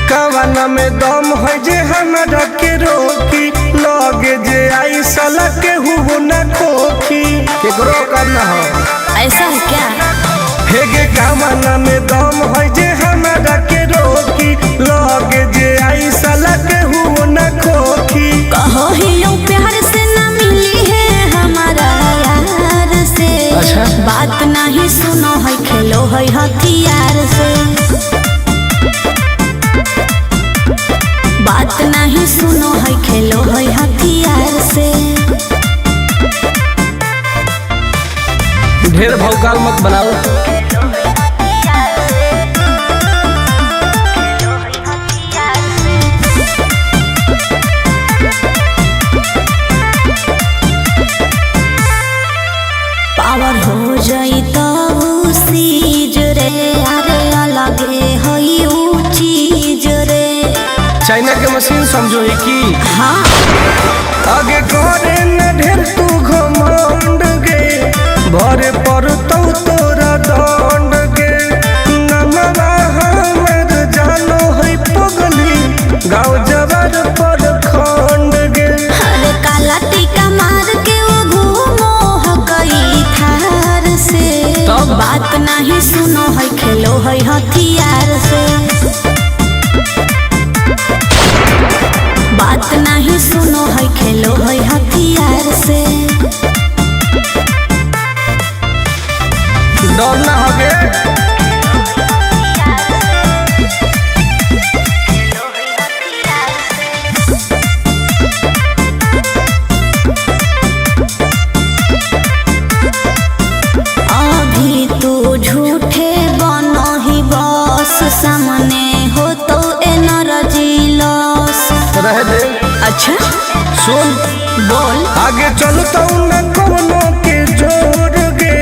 कवाना में दम है जे हमरा के रोकी, लगे जे आई साला के हुओ न खोखी। केकरो करना हो ऐसा है क्या? हेगे कवाना में दम है जे हमरा के रोकी, लगे जे आई साला के हुओ न खोखी। कहो ही प्यार से न मिली है हमारा यार से। अच्छा? बात नहीं सुनो है, खेलो है हथियार से। बात नहीं सुनो है, खेलो है हथियार से। ढेर भौकाल मत बनाओ। पावर हो जाई तो सीज रे, अरे अलगे हई ऊ चीज रे। चाइना के मशीन समझो है कि हाँ आगे करे न ढेर तू घमंड गे, भरे पर तो तोरा दंड गे। नमवा हमर जानो है पगली, गाँव जबर पर खंड गे। अरे काला टीका मार के वो घूमो हकई थार से। तब? बात नहीं सुनो है, खेलो है हथियार से। बात नहीं सुनो है, खेलो है हथियार से। डर ना होगे अभी तू झूठे बनो ही बस, सामने हो तो एनर्जी लॉस। रह दे। अच्छा सुन बोल। आगे चलता न कोनो के जोर गे,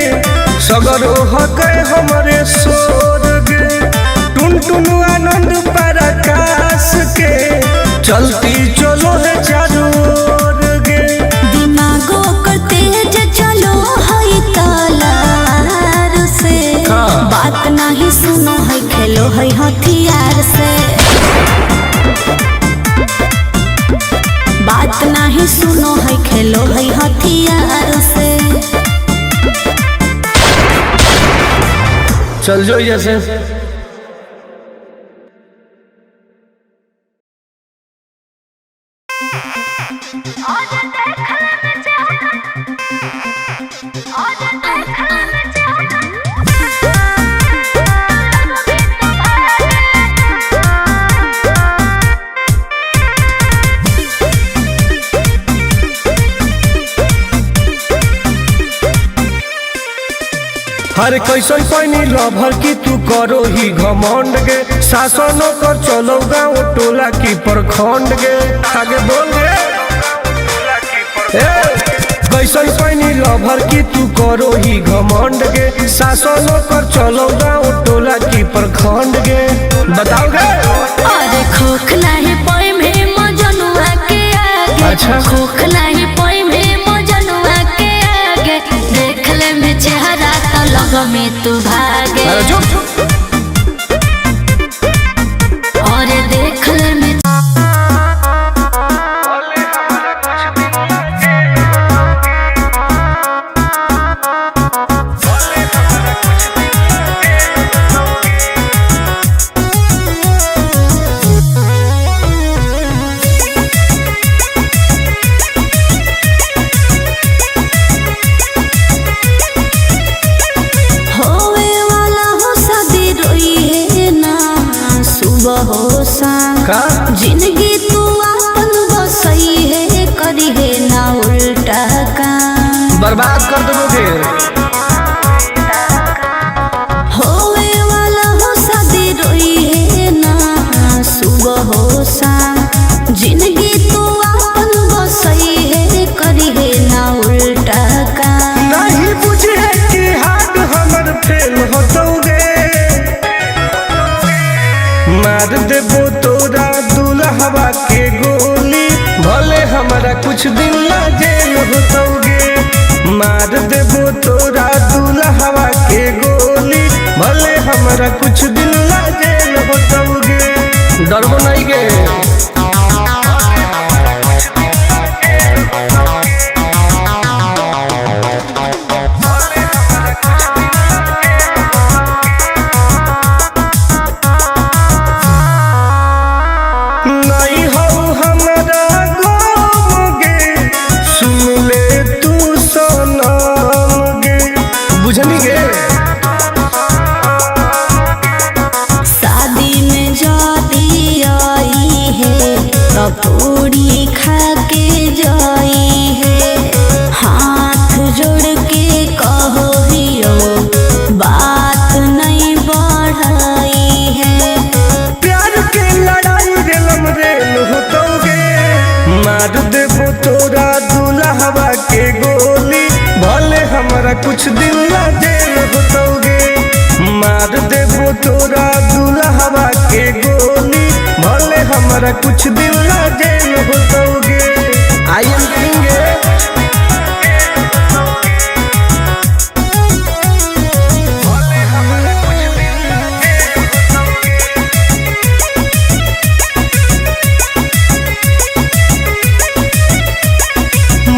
सगर हो गए हमारे सोर गे। टुन टुन आनंद पराकाश के, चलती चलो है चारों ओर गे। दिमागो कर तेज चलो है तलवार से। हाँ। बात नहीं सुनो है, खेलो है हथियार से। बात नहीं सुनो है, खेलो है हथियार से। चल जो जैसे हर कैसन पैनी लभर की तू करो ही घमंड गे। शासनों कर चलो गाँव टोला की प्रखंड गे। आगे बोल गे। कैसन पैनी लभर की तू करो ही घमंड गे। शासनों कर चलो गाँव टोला की प्रखंड गे। बताओ गे। अरे खोखला है पोई में मजनुआ के आगे। अच्छा? खोखला है पोई में मजनुआ के आगे। देख ले में चेहरा तो लग में तू भागे। अरे चुप। और देख ले में का जिंदगी तू अपन बसई है, करी है ना उल्टा काम। बर्बाद कर दोगे। होवे वाला हो शादी रोई है ना सुबह हो शाम। जिंदगी तू अपन बसई है, करी है ना उल्टा काम। नहीं बुझे कि हाथ हमर फेल होतोगे। मार देबो तोरा दुल्हवा के गोली, भले हमारा कुछ दिन ना जेल होतोगे। मार देबो तोरा दुल्हवा के गोली, भले हमरा कुछ दिन ला जेल होतौगे। डरबो नहीं गे। नहीं हो हमरा गम गे, सुन ले तू सनम गे, बुझनी गे। शादी में जाती आई है तो पूरी खा के जाई है, हाथ जोड़ के कहो हियो बात नहीं बढ़ाई है। प्यार के लड़ाई रेलम रेल होतौगे, मार देबो तोरा दुल्हवा के गोली, भले हमरा कुछ दिन ला जेल होतौगे। मार देबो तोरा दुल्हवा के गोली, भले हमरा कुछ दिन ला जेल होतौगे। आई एम किंग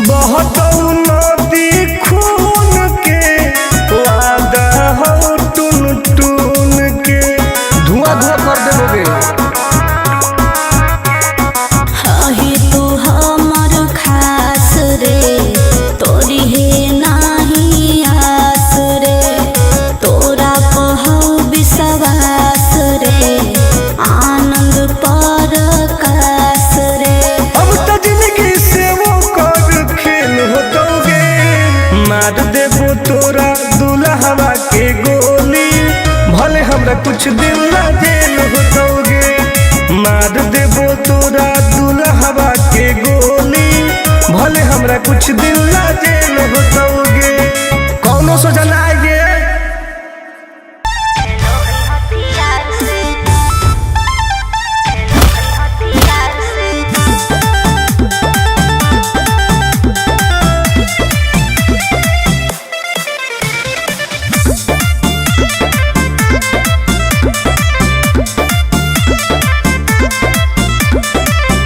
बहतौ नदी खून के, वादा हो टून टून के, धुआं धुआं कर देबोगे। हही तू हमर खास रे, तोरी हे नाही आस रे, तोरा कहौ विश्वास रे, आनंद परकाश रे। अब त जिंदगी से वो कर खेल होतौगे, मार देबो तोरा दुल्हवा के गोली, भले हमरा कुछ दिन ला जेल होतौगे। मार देबो तोरा दुल्हवा के गोली, भले हमरा कुछ दिन ला जेल होतौगे। कौनो सोचा ना आइए।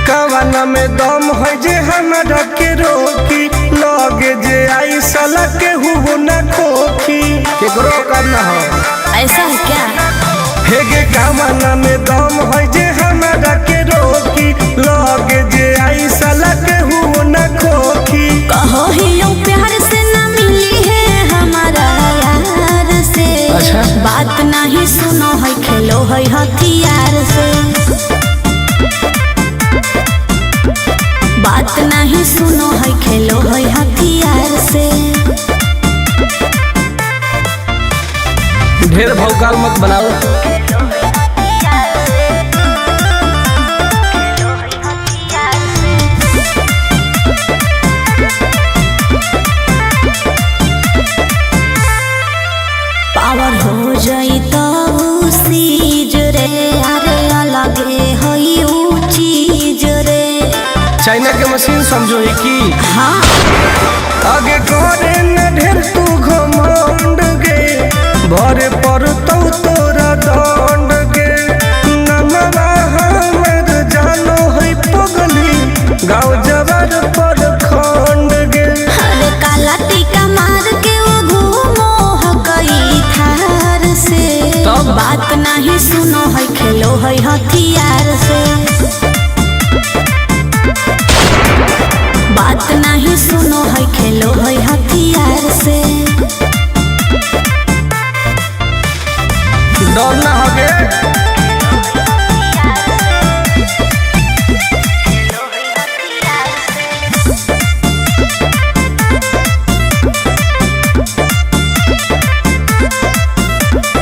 कवाना में दम है जे हमरा के रोकी, लगे जे आई साला के हुओ ना खोखी, केकरो करना हो। ऐसा है क्या? हेगे कवाना में दम है जे हमरा के रोकी, लगे जे आई साला के हुओ ना खोखी। कहो हियो प्यार से ना मिली है हमारा यार से। अच्छा। बात नहीं सुनो है, खेलो है हथियार से। बात नहीं सुनो है, खेलो है हथियार से। ढेर भौकाल मत बनाओ। पावर हो जाई तो सीज रे, अरे अलगे हई ऊ चीज रे। चाइना के मशीन समझो है की? हाँ। आगे करे न ढेर तू घमंड गे, भरे पड़तौ तोरा दंड गे। नमवा हमर जानो है पगली, गाँव जवार पर खंड गे। अरे काला टीका मार के वो घूमो हकई थार से। तब? बात नहीं सुनो है, खेलो है हथियार से। बात नहीं सुनो है, खेलो है हथियार से। डर ना होगे।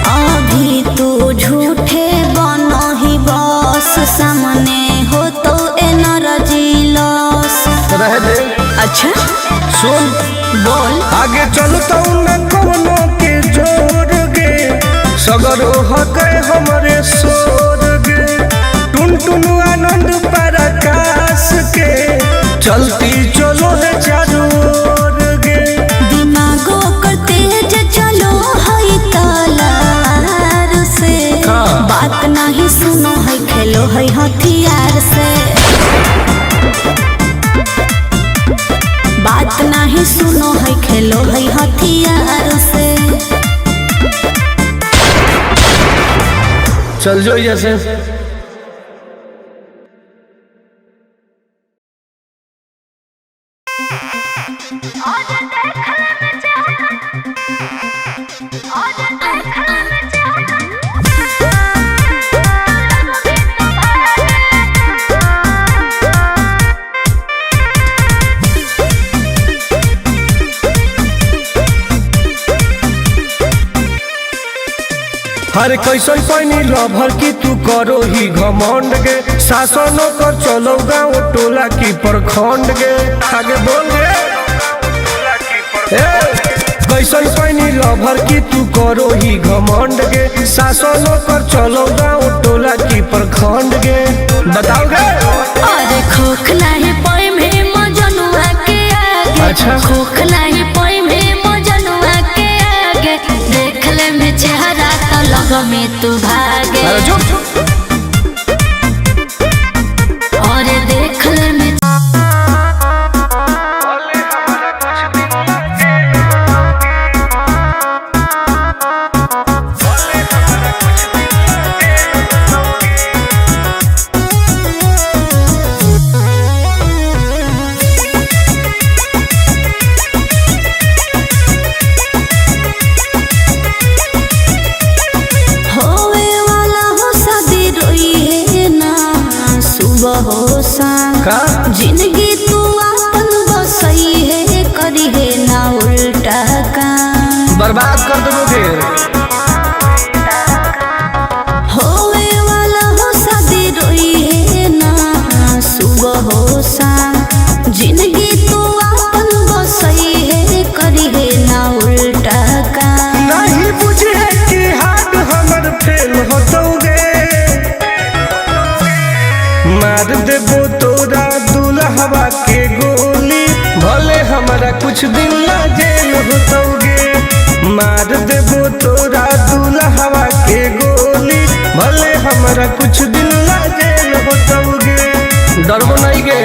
अभी तू झूठे बनो ही बस, सामने हो तो एनर्जी लॉस। रह दे। अच्छा सुन बोल। आगे चलतौ न कोनो के जोर गे, सगरो हकै हमरे सोर गे। टुन टुन आनंद पराकाश के, चलती चलो है चारों ओर गे। है हथियार से। बात नहीं सुनो है खेलो है हथियार से। चल जो जैसे हर कैसन पैनी लभर की तू करो ही घमंड गे। शासनों कर चलो गाँव टोला की प्रखंड गे। आगे बोल गे कैसन पैनी लभर की तू करो ही घमंड गे। शासनों कर चलो गाँव टोला की प्रखंड गे। बताओ गे अरे खोखला है पोई में मजनुआ के आगे। अच्छा खोखला है पोई में मजनुआ के आगे। देख ले में चेहरा तो लग में तू भागे। अरे जो और देख ले में हो का जिंदगी तू अपन बसई है करी है ना उल्टा काम। बर्बाद कर दोगे होवे वाला हो शादी रोई है ना सुबह हो शाम। जिंदगी तू अपन बसई है करी है ना उल्टा काम। नहीं बुझे कि हाथ हमर फेल होतोगे। मार देबो तोरा दुल्हवा के गोली भले हमारा कुछ दिन ला जेल होतोगे। मार देबो तोरा दुल्हवा के गोली भले हमारा कुछ दिन ला जेल होतोगे। डरबो नहीं गे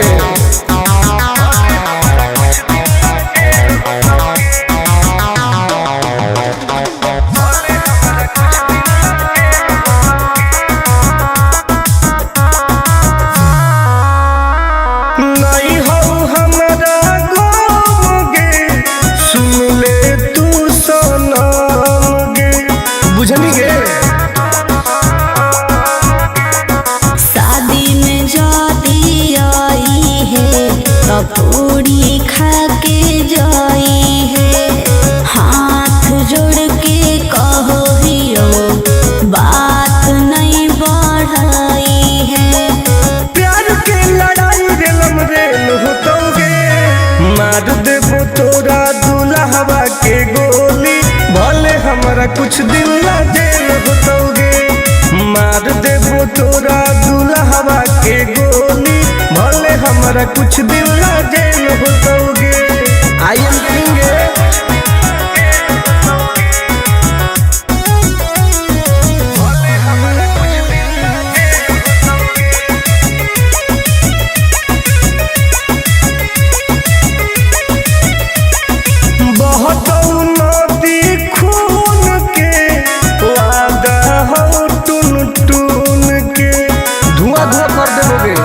शादी में जाती आई है तो पूरी खा के जाई है। हाथ जोड़ के कहो हियो बात नहीं बढ़ाई है। प्यार के लड़ाई रेलम रेल होतोगे। मार देबो तोरा दुल्हवा के गोली भले हमारा कुछ दिन ला जेल होतोगे। मार देबो तोरा दुल्हवा के गोली भले हमारा कुछ दिन ला जेल होतोगे। आई एम किंग बहुत नदी खून के वादा हो टून टून के धुआं धुआं कर देबोगे।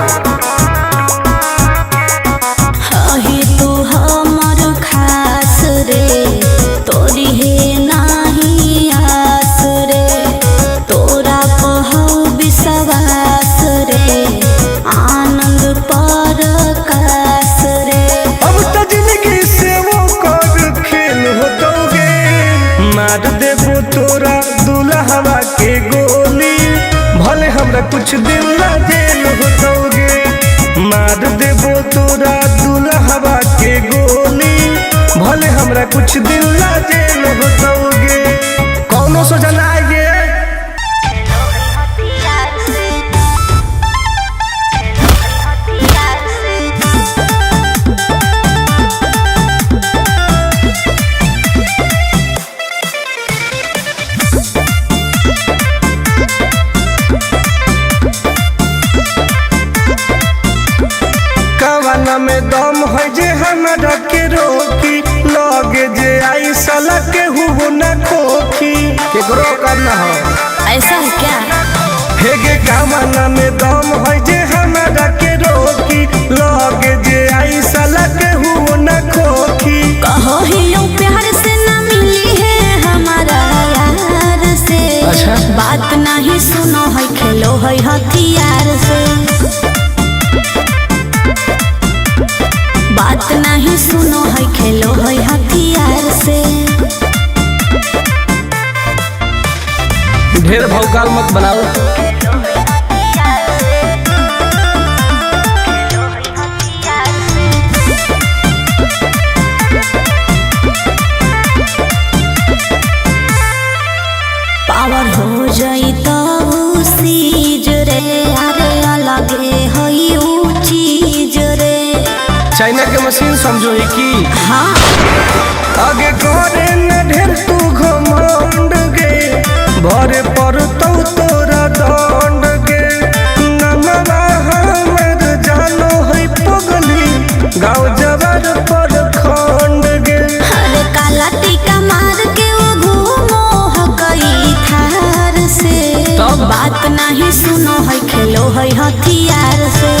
ही तू हमर खास रे तोरी है नाही आस रे। तोरा पहौ विश्वास रे आनंद पर कास रे। अब तो जिंदगी से वो कर खेल होतोगे। मार देबो तोरा दुल्हवा के गोली भले हमरा कुछ दिन ला जेल होतोगे। मार देबो तोरा दुल्हवा के गोली भले हमरा कुछ दिन ला जेल होतोगे। कौनो सोचा ना आएगे हमारा के रोकी लगे जे आई साला के हुओ ना खोखी केकरो करना हो ऐसा है क्या? हेगे कामना में दम है जे हमारा के रोकी लगे जे आई साला के हुओ ना खोखी कहो ही लो प्यार से ना मिली है हमारा यार से। अच्छा। बात नहीं सुनो है खेलो है हथियार से। बात नहीं सुनो है खेलो है हथियार से। ढेर भौकाल मत बनाओ। पावर हो जाई तो सीज रे अरे अलगे हई ऊ चीज रे। चाइना के मशीन समझो ही की हाँ आगे करे न ढेर तू घमंड गे भरे पर तो तोरा दंड गे नमवा हमर जानो है पगली गाँव जबर पर खंड गे अरे काला टीका मार के वो घूमो हकई थार से। तब? बात नहीं सुनो है खेलो है हथियार से।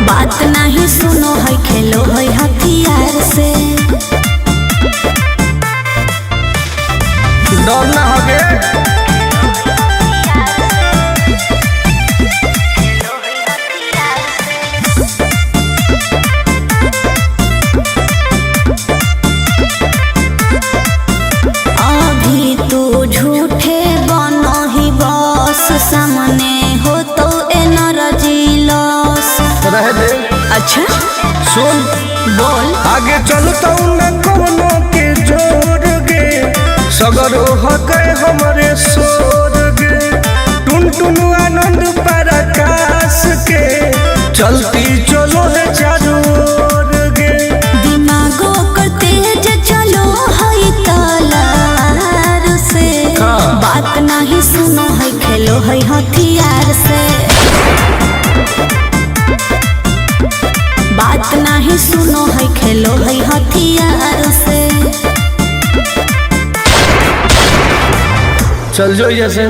बात नहीं सुनो है खेलो है हथियार से। डर ना हो गे अभी तू झूठे बनो ही बस सामने हो तो एनर्जी लॉस। रह दे अच्छा सुन बोल। आगे चलता न कोनो के जोर गे सगरो हके हमरे सोर गे टुन टुन आनंद पराकाश के चलती चलो है चारों ओर गे दिमागो कर तेज चलो है तलवार से। हाँ। बात नहीं सुनो है खेलो है हथियार से। बात नहीं सुनो है खेलो है हथियार से। चल जो जैसे